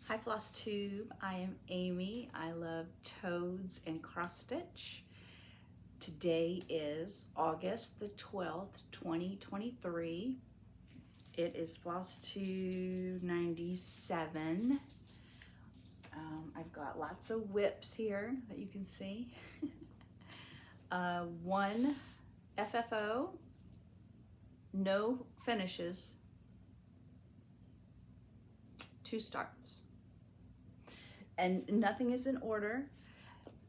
Hi Flosstube, I am Amy. I love toads and cross stitch. Today is August the 12th, 2023. It is Flosstube 97. I've got lots of whips here that you can see. One FFO, no finishes, 2 starts. And nothing is in order.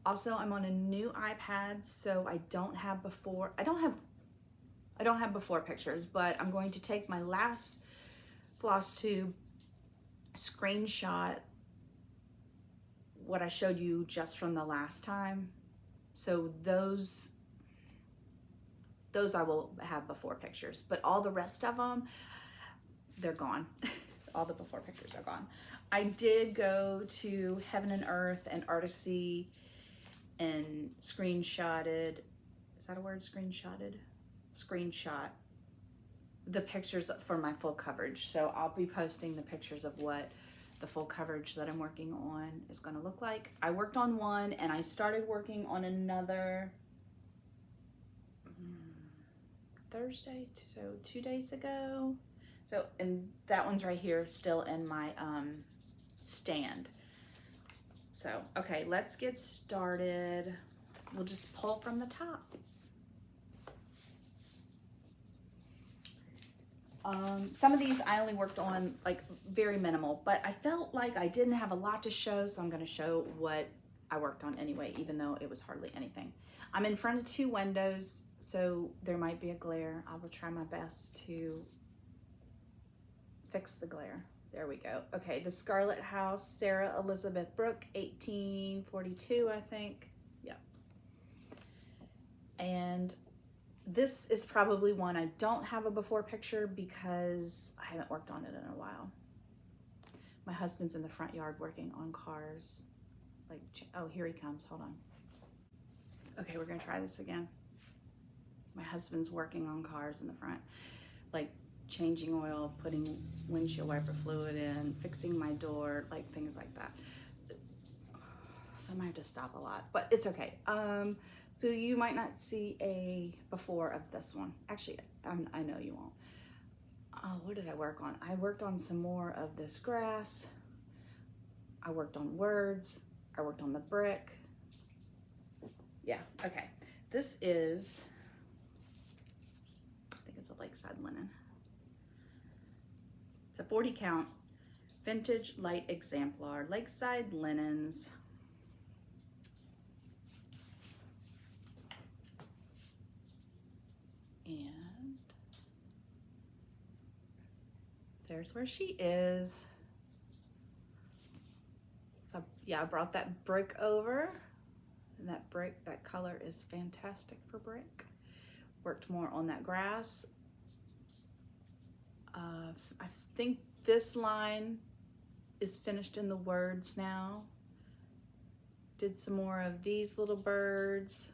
Also, I'm on a new iPad, so I don't have before pictures, but I'm going to take my last Flosstube screenshot, what I showed you just from the last time. So those I will have before pictures, but all the rest of them, they're gone. All the before pictures are gone. I did go to Heaven and Earth and Artisy and screenshotted, is that a word, screenshotted? Screenshot the pictures for my full coverage. So I'll be posting the pictures of what the full coverage that I'm working on is gonna look like. I worked on one and I started working on another Thursday, so 2 days ago. So, and that one's right here still in my stand. So, okay, let's get started. We'll just pull from the top. Some of these I only worked on like very minimal, but I felt like I didn't have a lot to show, so I'm gonna show what I worked on anyway, even though it was hardly anything. I'm in front of 2 windows, so there might be a glare. I will try my best to fix the glare. There we go. Okay, the Scarlet House, Sarah Elizabeth Brook, 1842, I think. Yep. And this is probably one I don't have a before picture because I haven't worked on it in a while. My husband's in the front yard working on cars. Like, oh, here he comes, hold on. Okay, we're gonna try this again. My husband's working on cars in the front, like changing oil, putting windshield wiper fluid in, fixing my door, like things like that. So I might have to stop a lot, but it's okay. So you might not see a before of this one. Actually, I know you won't. Oh, what did I work on? I worked on some more of this grass. I worked on words. I worked on the brick. Yeah, okay. This is, I think it's a Lakeside linen. It's a 40 count vintage light exemplar, Lakeside linens. And there's where she is. So yeah, I brought that brick over, and that brick, that color is fantastic for brick. Worked more on that grass. I think this line is finished in the words now. Did some more of these little birds.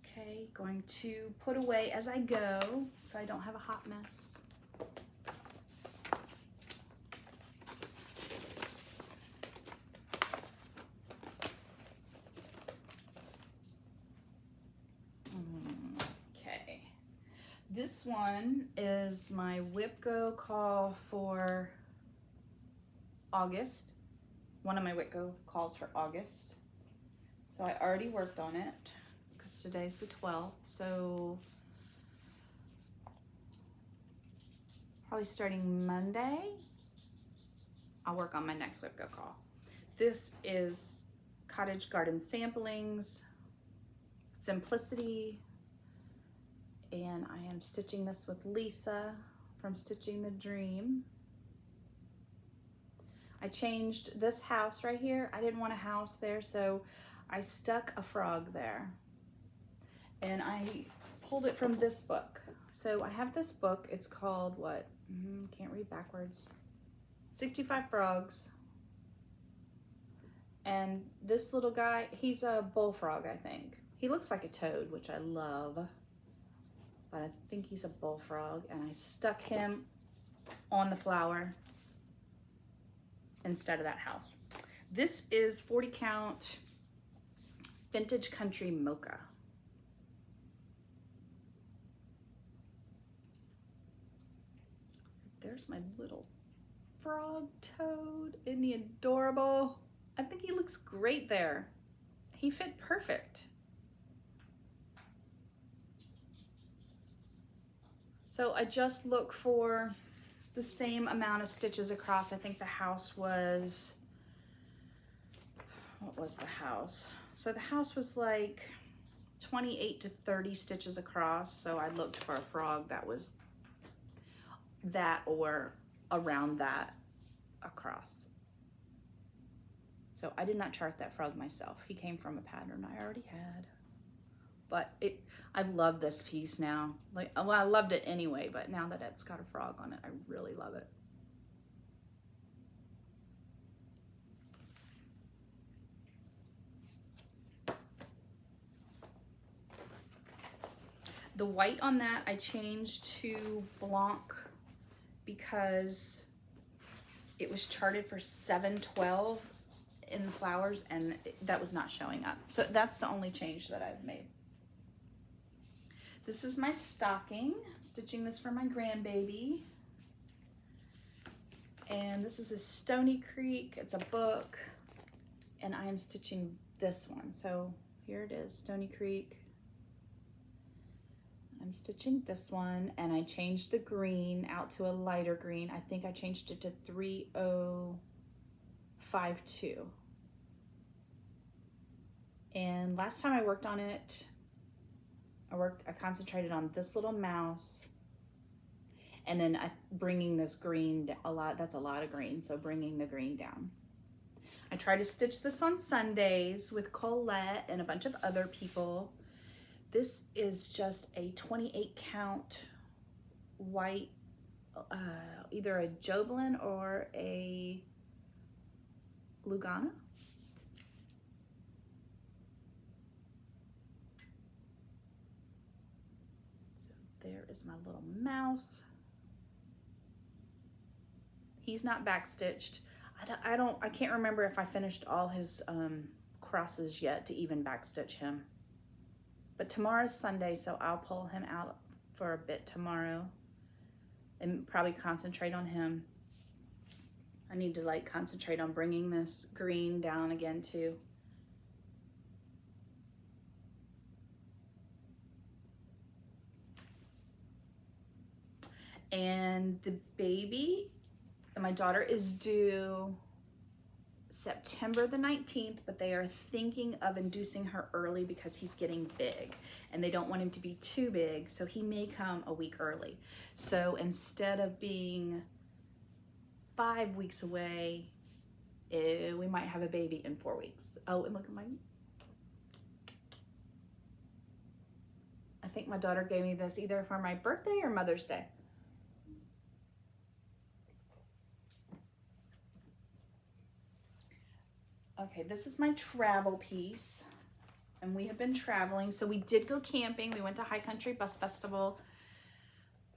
Okay, going to put away as I go so I don't have a hot mess. Okay, this one is my Whip Go call for August. One of my Whip Go calls for August. So I already worked on it, because today's the 12th, so probably starting Monday, I'll work on my next Whip Go call. This is Cottage Garden Samplings, Simplicity, and I am stitching this with Lisa from Stitching the Dream. I changed this house right here. I didn't want a house there, so I stuck a frog there. And I pulled it from this book. So I have this book, it's called what? Can't read backwards. 65 Frogs. And this little guy, he's a bullfrog, I think. He looks like a toad, which I love, but I think he's a bullfrog. And I stuck him on the flower instead of that house. This is 40 count Vintage Country Mocha. There's my little frog toad. Isn't he adorable? I think he looks great there. He fit perfect. So I just look for the same amount of stitches across. I think the house was, what was the house? So the house was like 28 to 30 stitches across. So I looked for a frog that was that or around that across. So I did not chart that frog myself. He came from a pattern I already had. But I love this piece now. Like, well, I loved it anyway, but now that it's got a frog on it, I really love it. The white on that I changed to Blanc because it was charted for 712 in the flowers and that was not showing up. So that's the only change that I've made. This is my stocking. I'm stitching this for my grandbaby. And this is a Stoney Creek. It's a book. And I am stitching this one. So here it is, Stoney Creek. I'm stitching this one and I changed the green out to a lighter green. I think I changed it to 3052. And last time I worked on it, I concentrated on this little mouse and then bringing this green a lot. That's a lot of green, so bringing the green down. I try to stitch this on Sundays with Colette and a bunch of other people. This is just a 28 count white, either a Joblin or a Lugana. So there is my little mouse. He's not backstitched. I can't remember if I finished all his crosses yet to even backstitch him. But tomorrow's Sunday, so I'll pull him out for a bit tomorrow and probably concentrate on him. I need to like concentrate on bringing this green down again too. And the baby, my daughter is due September the 19th, but they are thinking of inducing her early because he's getting big and they don't want him to be too big, so he may come a week early. So instead of being 5 weeks away, we might have a baby in 4 weeks. Oh, and look at I think my daughter gave me this either for my birthday or Mother's Day. Okay, this is my travel piece, and we have been traveling. So we did go camping. We went to High Country Bus Festival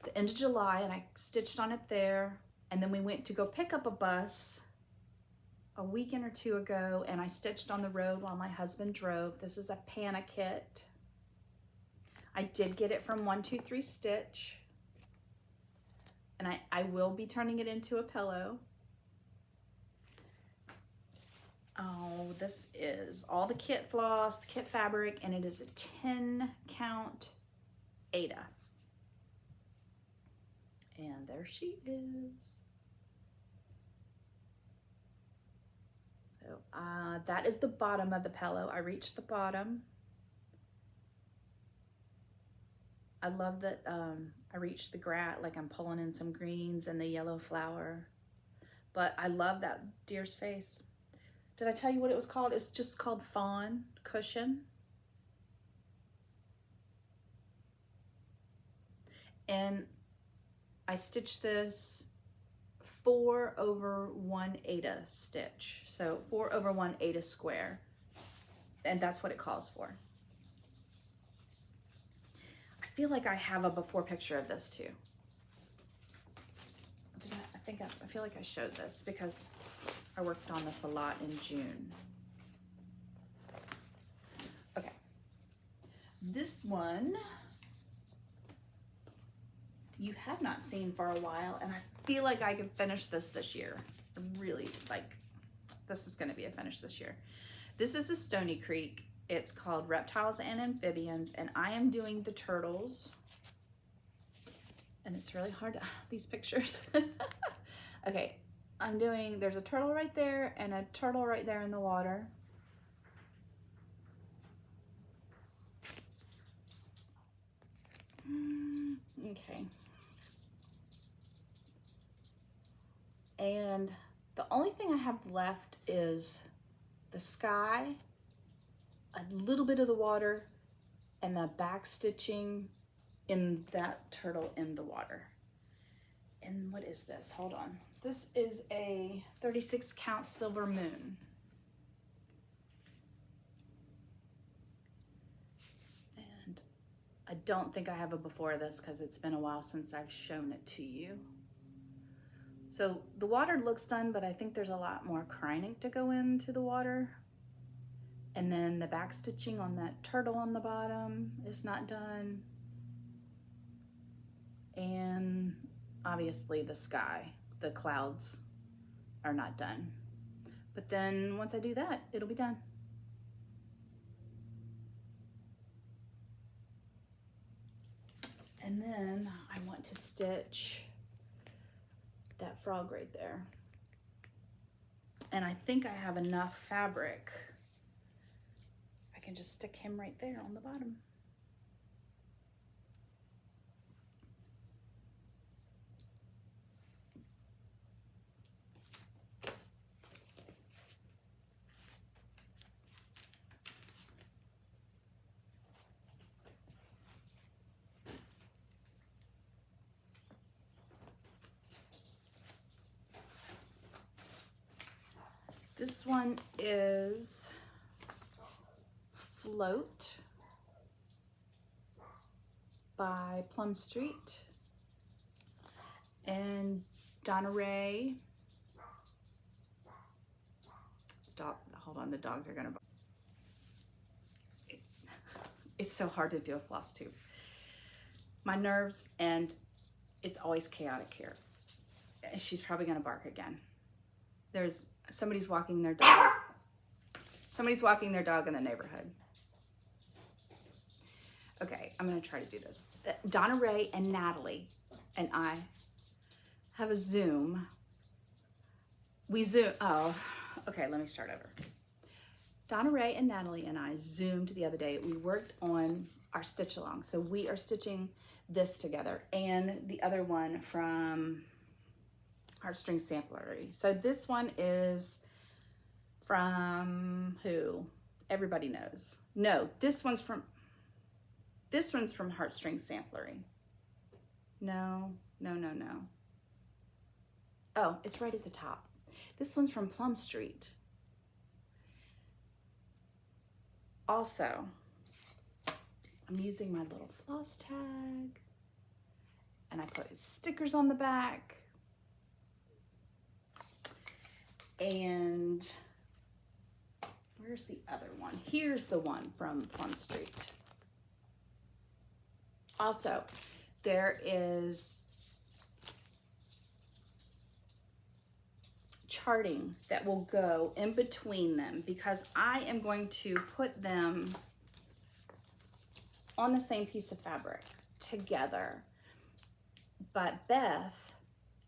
the end of July, and I stitched on it there. And then we went to go pick up a bus a weekend or two ago, and I stitched on the road while my husband drove. This is a Panna kit. I did get it from 123 Stitch, and I will be turning it into a pillow. Oh, this is all the kit floss, the kit fabric, and it is a 10 count Ada. And there she is. So that is the bottom of the pillow. I reached the bottom. I love that I reached the grass, like I'm pulling in some greens and the yellow flower. But I love that deer's face. Did I tell you what it was called? It's just called Fawn Cushion. And I stitched this 4/1/8 stitch. So 4/1/8 square. And that's what it calls for. I feel like I have a before picture of this too. I feel like I showed this because I worked on this a lot in June. Okay. This one you have not seen for a while, and I feel like I can finish this year. I really like, this is gonna be a finish this year. This is a Stoney Creek. It's called Reptiles and Amphibians, and I am doing the turtles. And it's really hard to, these pictures. Okay, I'm doing, there's a turtle right there and a turtle right there in the water. Okay. And the only thing I have left is the sky, a little bit of the water, and the back stitching in that turtle in the water. And what is this? Hold on. This is a 36 count silver moon. And I don't think I have a before of this because it's been a while since I've shown it to you. So the water looks done, but I think there's a lot more crine ink to go into the water. And then the back stitching on that turtle on the bottom is not done. And obviously the sky, the clouds are not done. But then once I do that, it'll be done. And then I want to stitch that frog right there. And I think I have enough fabric. I can just stick him right there on the bottom. This one is Float by Plum Street and Donna Ray. Hold on, the dogs are gonna. It's so hard to do a floss tube. My nerves, and it's always chaotic here. She's probably gonna bark again. Somebody's walking their dog. Somebody's walking their dog in the neighborhood. Okay, I'm gonna try to do this. Donna Ray and Natalie and I have a Zoom. Oh, okay, let me start over. Donna Ray and Natalie and I Zoomed the other day. We worked on our stitch along. So we are stitching this together and the other one from Heartstring Samplery. So this one is from who? Everybody knows. No, this one's from Heartstring Samplery. No. Oh, it's right at the top. This one's from Plum Street. Also, I'm using my little floss tag and I put stickers on the back. And where's the other one? Here's the one from Plum Street. Also, there is charting that will go in between them because I am going to put them on the same piece of fabric together. But Beth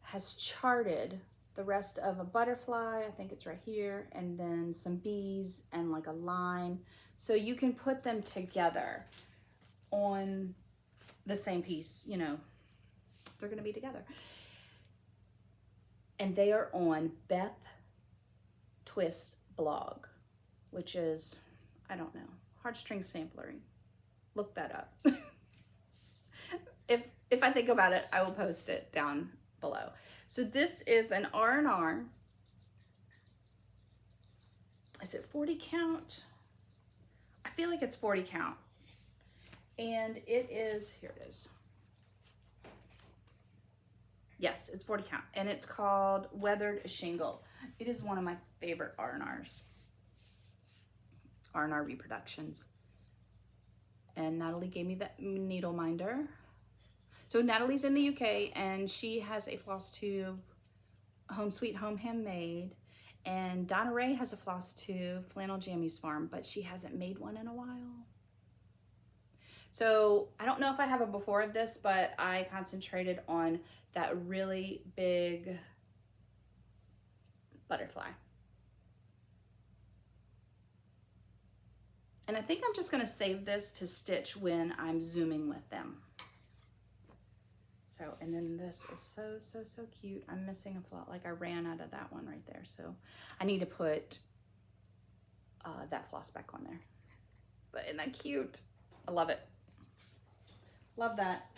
has charted the rest of a butterfly, I think it's right here, and then some bees and like a line. So you can put them together on the same piece, you know, they're gonna be together. And they are on Beth Twist's blog, which is, I don't know, Heartstring Samplery. Look that up. If I think about it, I will post it down below. So this is an R&R. Is it 40 count? I feel like it's 40 count. And it is, here it is. Yes, it's 40 count. And it's called Weathered Shingle. It is one of my favorite R&Rs. R&R Reproductions. And Natalie gave me that needle minder. So Natalie's in the UK and she has a Flosstube, Home Sweet Home Handmade. And Donna Ray has a Flosstube, Flannel Jammies Farm, but she hasn't made one in a while. So I don't know if I have a before of this, but I concentrated on that really big butterfly. And I think I'm just gonna save this to stitch when I'm zooming with them. So, and then this is so, so, so cute. I'm missing a floss, like I ran out of that one right there. So I need to put that floss back on there. But isn't that cute? I love it. Love that.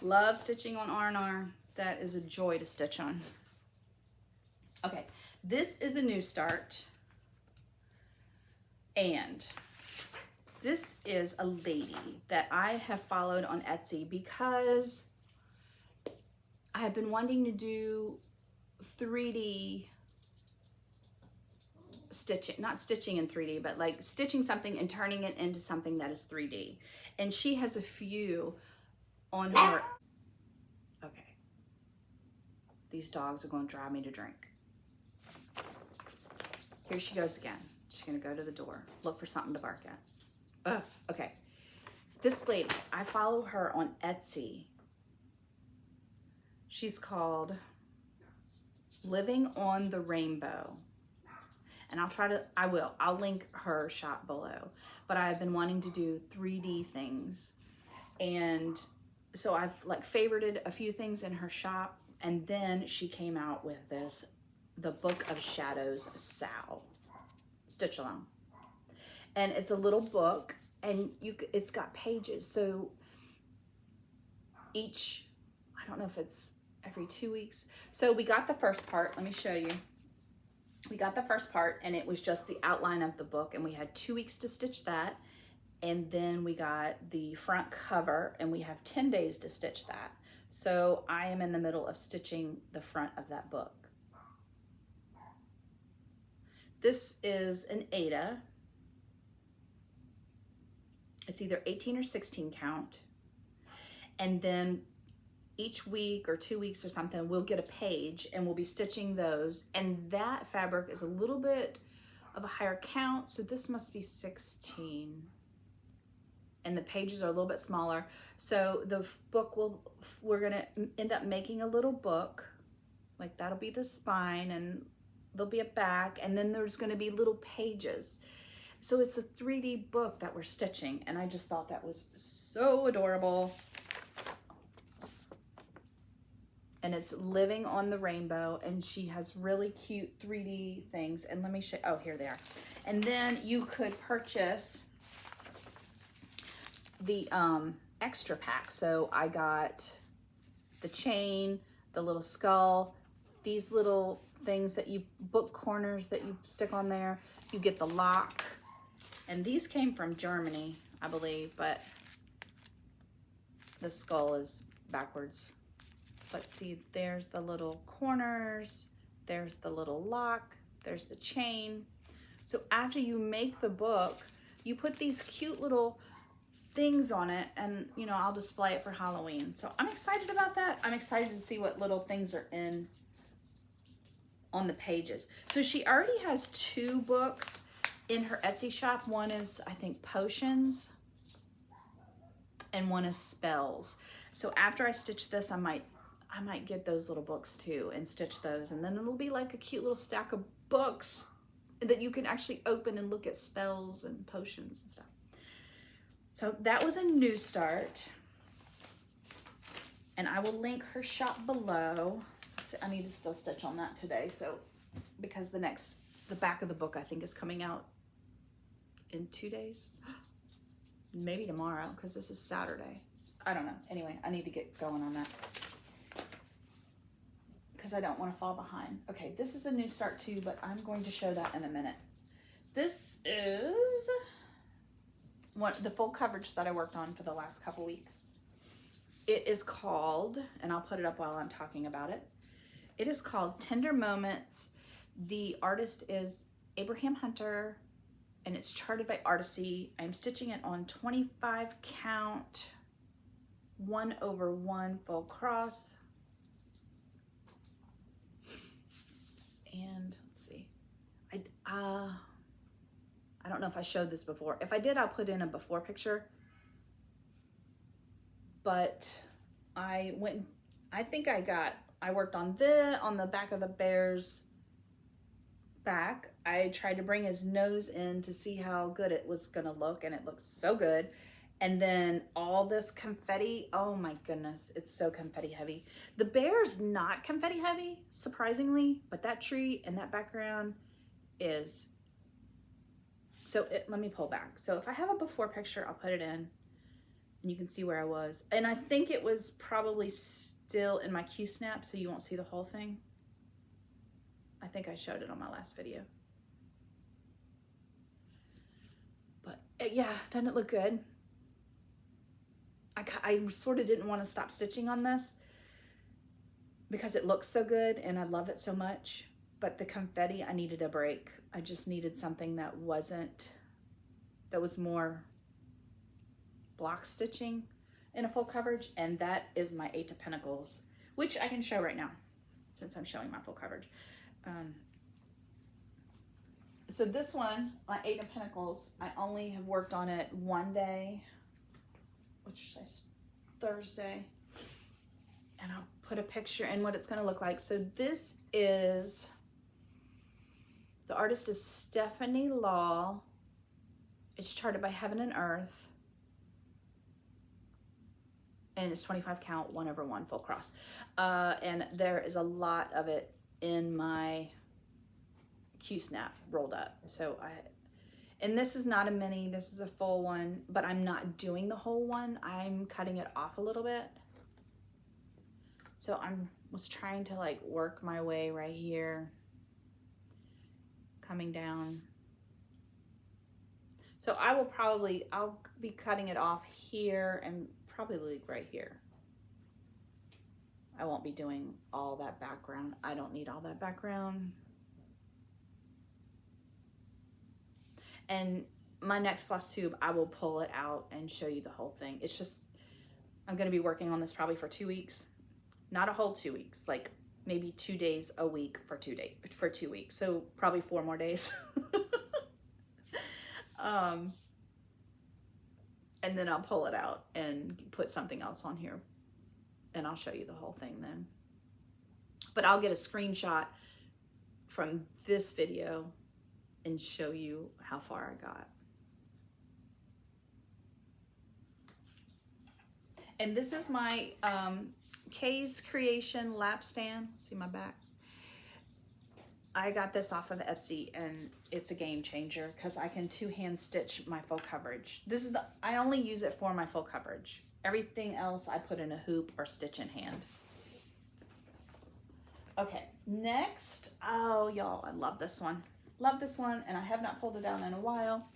Love stitching on R&R. That is a joy to stitch on. Okay, this is a new start. And this is a lady that I have followed on Etsy because I have been wanting to do 3D stitching, not stitching in 3D, but like stitching something and turning it into something that is 3D. And she has a few on her. Okay. These dogs are going to drive me to drink. Here she goes again. She's gonna go to the door, look for something to bark at. Ugh, okay. This lady, I follow her on Etsy. She's called Living on the Rainbow. And I'll link her shop below. But I've been wanting to do 3D things. And so I've like favorited a few things in her shop. And then she came out with this, the Book of Shadows Sal. Stitch along. And it's a little book and it's got pages. So each, I don't know if it's every 2 weeks. So we got the first part. Let me show you. We got the first part and it was just the outline of the book and we had 2 weeks to stitch that. And then we got the front cover and we have 10 days to stitch that. So I am in the middle of stitching the front of that book. This is an Ada. It's either 18 or 16 count. And then each week or 2 weeks or something, we'll get a page and we'll be stitching those. And that fabric is a little bit of a higher count. So this must be 16. And the pages are a little bit smaller. So the book we're gonna end up making a little book. Like that'll be the spine and there'll be a back and then there's going to be little pages. So it's a 3D book that we're stitching and I just thought that was so adorable. And it's Living on the Rainbow and she has really cute 3D things. And let me show, oh, here they are. And then you could purchase the extra pack. So I got the chain, the little skull, these little things that you, book corners that you stick on there. You get the lock. And these came from Germany, I believe, but the skull is backwards. But see, there's the little corners, there's the little lock, there's the chain. So after you make the book, you put these cute little things on it and, you know, I'll display it for Halloween. So I'm excited about that. I'm excited to see what little things are in on the pages. So she already has 2 books in her Etsy shop. One is, I think, potions and one is spells. So after I stitch this, I might get those little books too and stitch those. And then it'll be like a cute little stack of books that you can actually open and look at spells and potions and stuff. So that was a new start. And I will link her shop below. I need to still stitch on that today. So, because the back of the book I think is coming out in 2 days. Maybe tomorrow, because this is Saturday. I don't know. Anyway, I need to get going on that. because I don't want to fall behind. Okay, this is a new start too, but I'm going to show that in a minute. This is the full coverage that I worked on for the last couple weeks. It is called, and I'll put it up while I'm talking about it. It is called Tender Moments. The artist is Abraham Hunter, and it's charted by Artisy. I'm stitching it on 25 count, 1/1 full cross. And let's see, I don't know if I showed this before. If I did, I'll put in a before picture. But I worked on the back of the bear's back. I tried to bring his nose in to see how good it was gonna look, and it looks so good. And then all this confetti, oh my goodness, it's so confetti heavy. The bear's not confetti heavy, surprisingly, but that tree and that background is. So let me pull back. So if I have a before picture, I'll put it in and you can see where I was. And I think it was probably still in my Q-snap, so you won't see the whole thing. I think I showed it on my last video. But yeah, doesn't it look good? I sort of didn't want to stop stitching on this because it looks so good and I love it so much. But the confetti, I needed a break. I just needed something that was more block stitching in a full coverage, and that is my 8 of Pentacles, which I can show right now since I'm showing my full coverage. So this one, my 8 of Pentacles, I only have worked on it one day, which is Thursday, and I'll put a picture in what it's going to look like. So this is, the artist is Stephanie Law. It's charted by Heaven and Earth, and it's 25 count, 1/1 full cross. And there is a lot of it in my Q-snap rolled up. So and this is not a mini, this is a full one, but I'm not doing the whole one. I'm cutting it off a little bit. So was trying to like work my way right here, coming down. So I'll be cutting it off here and probably right here. I won't be doing all that background. I don't need all that background. And my next Flosstube, I will pull it out and show you the whole thing. It's just, I'm gonna be working on this probably for 2 weeks. Not a whole 2 weeks, like maybe 2 days a week for 2 weeks. So probably 4 more days. And then I'll pull it out and put something else on here, and I'll show you the whole thing then. But I'll get a screenshot from this video and show you how far I got. And this is my Kay's Creation lap stand. See my back? I got this off of Etsy, and it's a game changer because I can 2-hand stitch my full coverage. I only use it for my full coverage. Everything else I put in a hoop or stitch in hand. Okay, next, oh y'all, I love this one. Love this one, and I have not pulled it down in a while.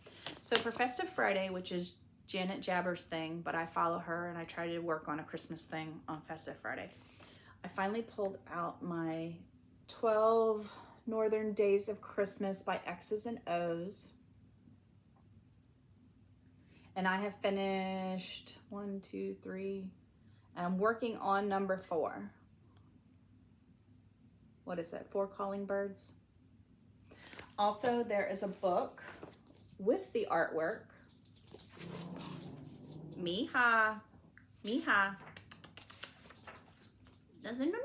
So for Festive Friday, which is Janet Jabber's thing, but I follow her and I try to work on a Christmas thing on Festive Friday, I finally pulled out my 12 Northern Days of Christmas by X's and O's. And I have finished 1, 2, 3, and I'm working on number 4. What is it? 4 Calling Birds. Also, there is a book with the artwork. Mija doesn't know.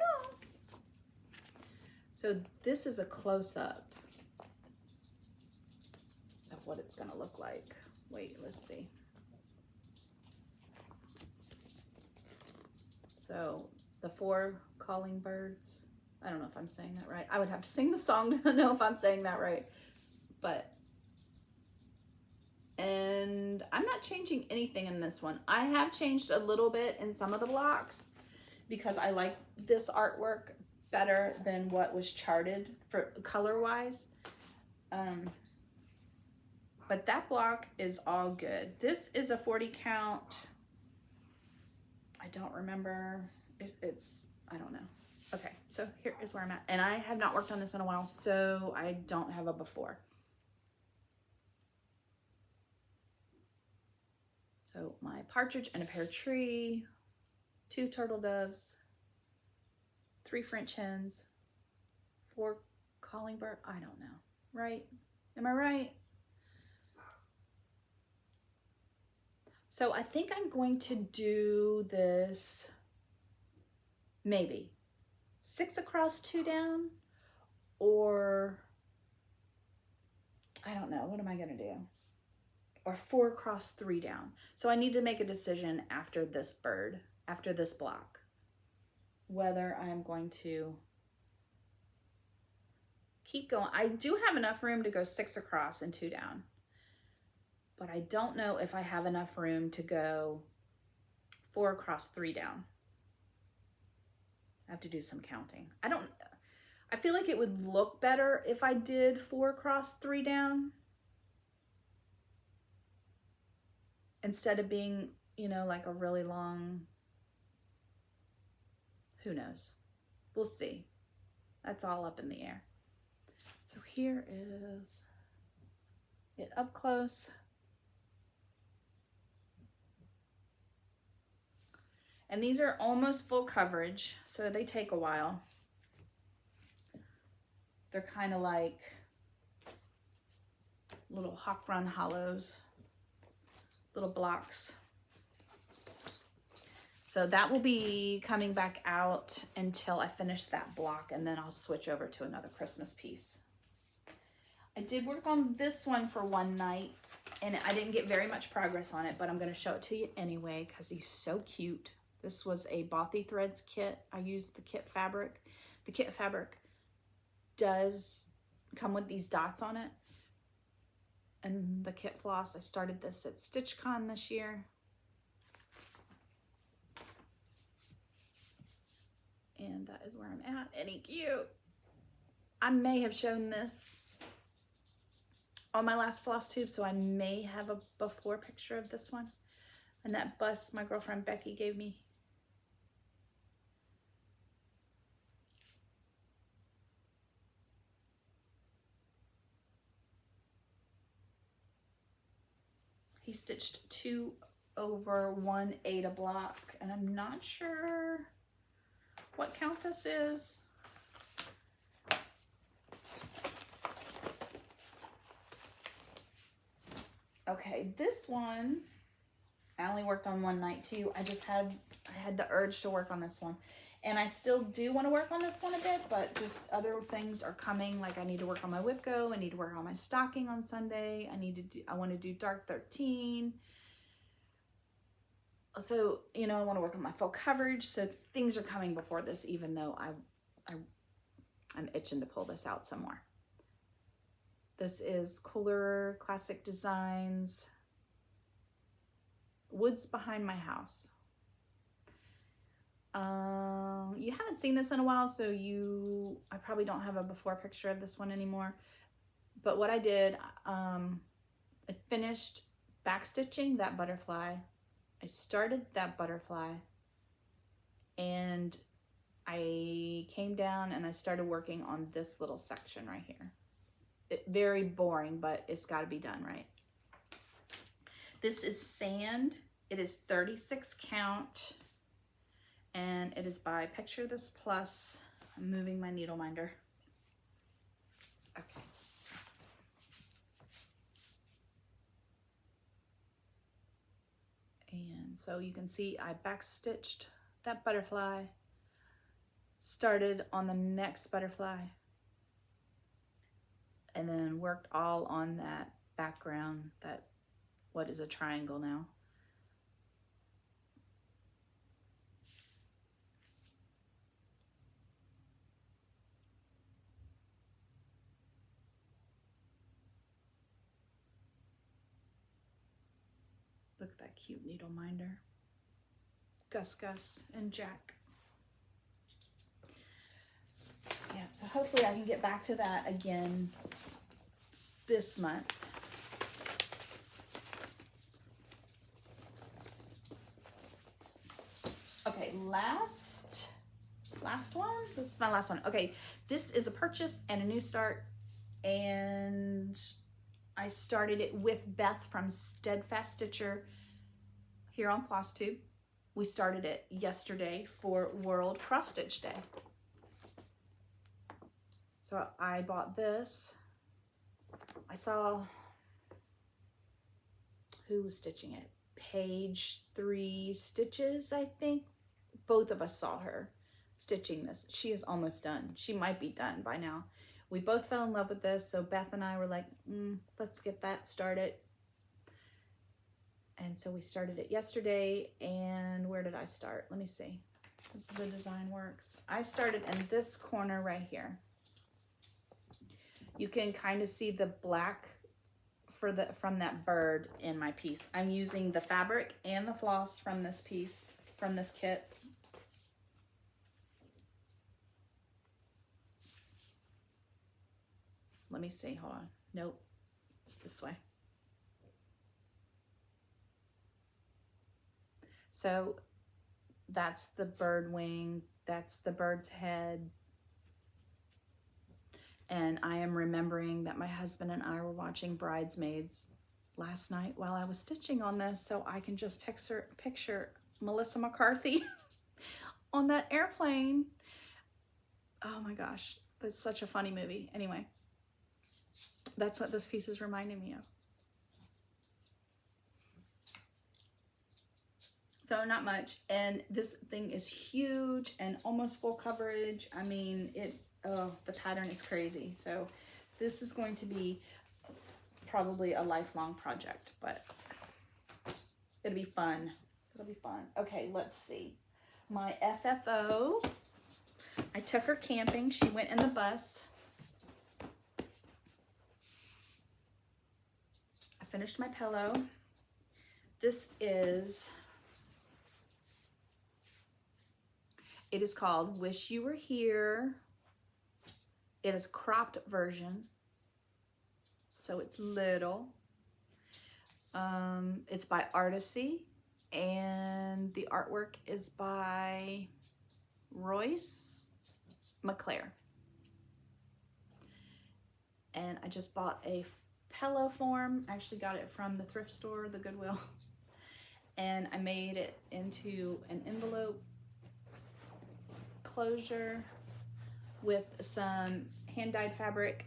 So this is a close-up of what it's gonna look like. Wait, let's see. So the 4 Calling Birds. I don't know if I'm saying that right. I would have to sing the song to know if I'm saying that right. And I'm not changing anything in this one. I have changed a little bit in some of the blocks because I like this artwork better than what was charted for color-wise. But that block is all good. This is a 40 count. I don't remember. I don't know. Okay, so here is where I'm at. And I have not worked on this in a while, so I don't have a before. So my partridge and a pear tree, 2 turtle doves, 3 French hens, 4 calling bird. I don't know, right? Am I right? So I think I'm going to do this maybe 6 across 2 down, or I don't know, what am I gonna do? Or 4 across 3 down. So I need to make a decision after this bird, after this block, whether I'm going to keep going. I do have enough room to go 6 across and 2 down, but I don't know if I have enough room to go 4 across 3 down. I have to do some counting. I feel like it would look better if I did 4 across 3 down instead of being, you know, like a really long, who knows? We'll see. That's all up in the air. So here is it up close. And these are almost full coverage, so they take a while. They're kind of like little hawk run hollows, little blocks. So that will be coming back out until I finish that block, and then I'll switch over to another Christmas piece. I did work on this one for one night, and I didn't get very much progress on it, but I'm going to show it to you anyway because he's so cute. This was a Bothy Threads kit. I used the kit fabric. The kit fabric does come with these dots on it. And the kit floss, I started this at StitchCon this year. And that is where I'm at. And he cute. I may have shown this on my last Flosstube, so I may have a before picture of this one. And that bust my girlfriend Becky gave me. He stitched 2 over 1/8 a block, and I'm not sure what count this is. Okay, this one I only worked on one night too. I had the urge to work on this one. And I still do want to work on this one a bit, but just other things are coming. Like I need to work on my whip go. I need to work on my stocking on Sunday. I want to do dark 13. So, you know, I want to work on my full coverage. So things are coming before this, even though I'm itching to pull this out some more. This is Cooler Classic Designs, Woods Behind My House. You haven't seen this in a while, so I probably don't have a before picture of this one anymore. But what I did, I finished backstitching that butterfly. I started that butterfly, and I came down and I started working on this little section right here. Very boring, but it's got to be done right. This is sand. It is 36 count. And it is by Picture This Plus. I'm moving my needle minder. Okay. And so you can see I backstitched that butterfly, started on the next butterfly, and then worked all on that background, that what is a triangle now. Look at that cute needle minder. Gus and Jack. Yeah, so hopefully I can get back to that again this month. Okay, last one. This is my last one. Okay, this is a purchase and a new start, and I started it with Beth from Steadfast Stitcher here on Flosstube. We started it yesterday for World Cross Stitch Day. So I bought this. I saw, who was stitching it? Page 3 Stitches, I think. Both of us saw her stitching this. She is almost done. She might be done by now. We both fell in love with this, so Beth and I were like, let's get that started. And so we started it yesterday, and where did I start? Let me see. This is the Design Works. I started in this corner right here. You can kind of see the black from that bird in my piece. I'm using the fabric and the floss from this piece, from this kit. Let me see, hold on. Nope, it's this way. So that's the bird wing, that's the bird's head. And I am remembering that my husband and I were watching Bridesmaids last night while I was stitching on this, so I can just picture Melissa McCarthy on that airplane. Oh my gosh, that's such a funny movie. Anyway, that's what this piece is reminding me of. So not much, and this thing is huge and almost full coverage. I mean, the pattern is crazy. So this is going to be probably a lifelong project, but it'll be fun. It'll be fun. Okay, let's see. My FFO, I took her camping. She went in the bus. I finished my pillow. This is, it is called Wish You Were Here. It is cropped version, so it's little. It's by Artisy, and the artwork is by Royce McClare. And I just bought a pillow form. I actually got it from the thrift store, the Goodwill, and I made it into an envelope closure with some hand-dyed fabric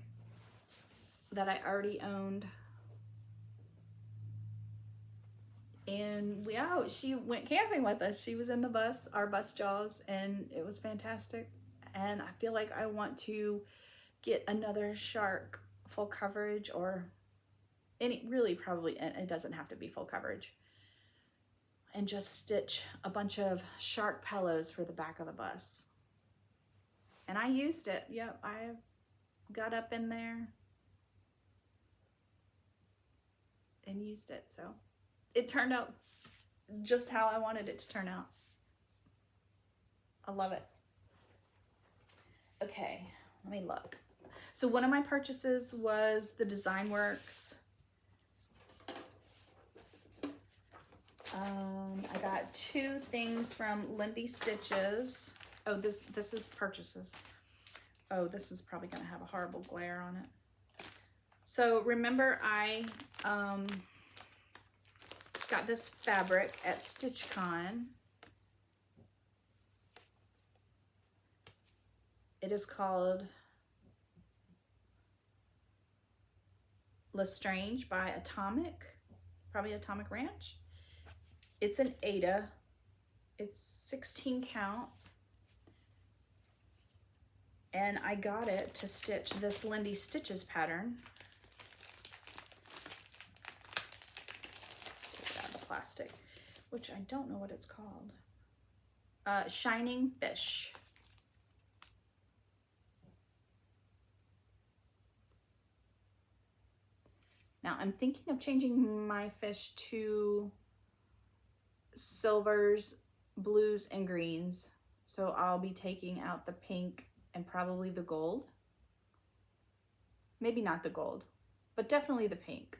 that I already owned. And she went camping with us. She was in the bus, our bus jaws, and it was fantastic. And I feel like I want to get another shark full coverage, or really probably, it doesn't have to be full coverage, and just stitch a bunch of shark pillows for the back of the bus. And I used it. Yep, I got up in there and used it. So it turned out just how I wanted it to turn out. I love it. Okay, let me look. So one of my purchases was the Design Works. I got 2 things from Lindy Stitches. Oh, this is purchases. Oh, this is probably gonna have a horrible glare on it. So remember I got this fabric at StitchCon. It is called Lestrange by Atomic, probably Atomic Ranch. It's an Aida. It's 16 count. And I got it to stitch this Lindy Stitches pattern. Take it out of the plastic, which I don't know what it's called. Shining Fish. Now I'm thinking of changing my fish to silvers, blues, and greens. So I'll be taking out the pink and probably the gold. Maybe not the gold, but definitely the pink.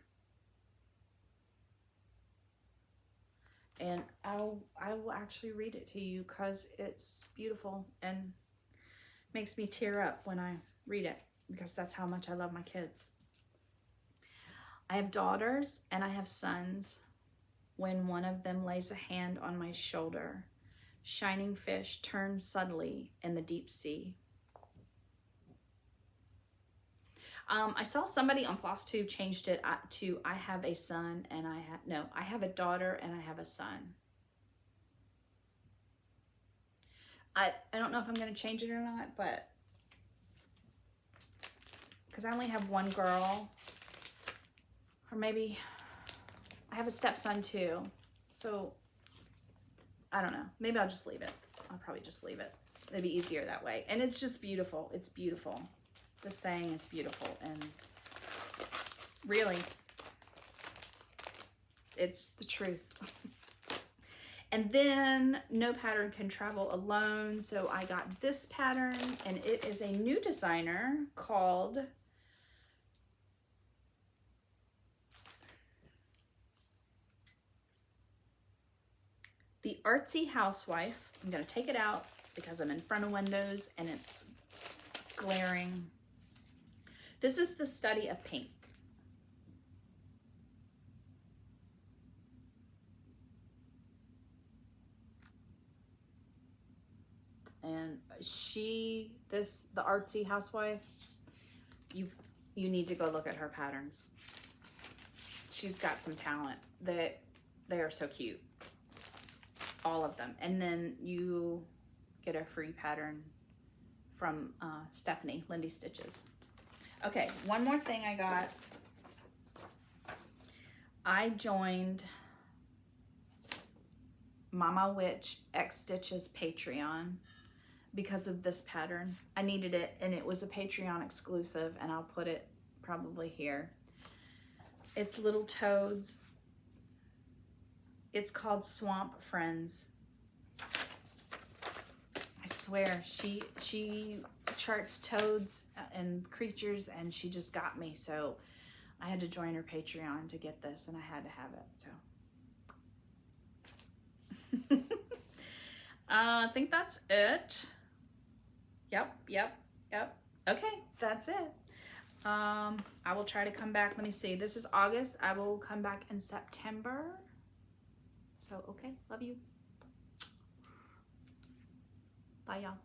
And I will actually read it to you because it's beautiful and makes me tear up when I read it, because that's how much I love my kids. I have daughters and I have sons. When one of them lays a hand on my shoulder, shining fish turn subtly in the deep sea. I saw somebody on Flosstube changed it to I have a son and I have a daughter and I have a son. I don't know if I'm going to change it or not, but because I only have one girl, or maybe I have a stepson too. So I don't know. Maybe I'll just leave it. I'll probably just leave it. It'd be easier that way. And it's just beautiful. It's beautiful. The saying is beautiful, and really, it's the truth. And then no pattern can travel alone. So I got this pattern, and it is a new designer called the Artsy Housewife. I'm going to take it out because I'm in front of windows and it's glaring. This is the study of pink. And the Artsy Housewife, you need to go look at her patterns. She's got some talent. They are so cute. All of them. And then you get a free pattern from Stephanie, Lindy Stitches. Okay, one more thing I got. I joined Mama Witch X Stitches Patreon because of this pattern. I needed it, and it was a Patreon exclusive, and I'll put it probably here. It's little toads. It's called Swamp Friends. I swear, she charts toads and creatures, and she just got me. So I had to join her Patreon to get this, and I had to have it. So I think that's it. Yep. Okay, that's it. I will try to come back. Let me see. This is August. I will come back in September. So, okay, love you. Bye, y'all.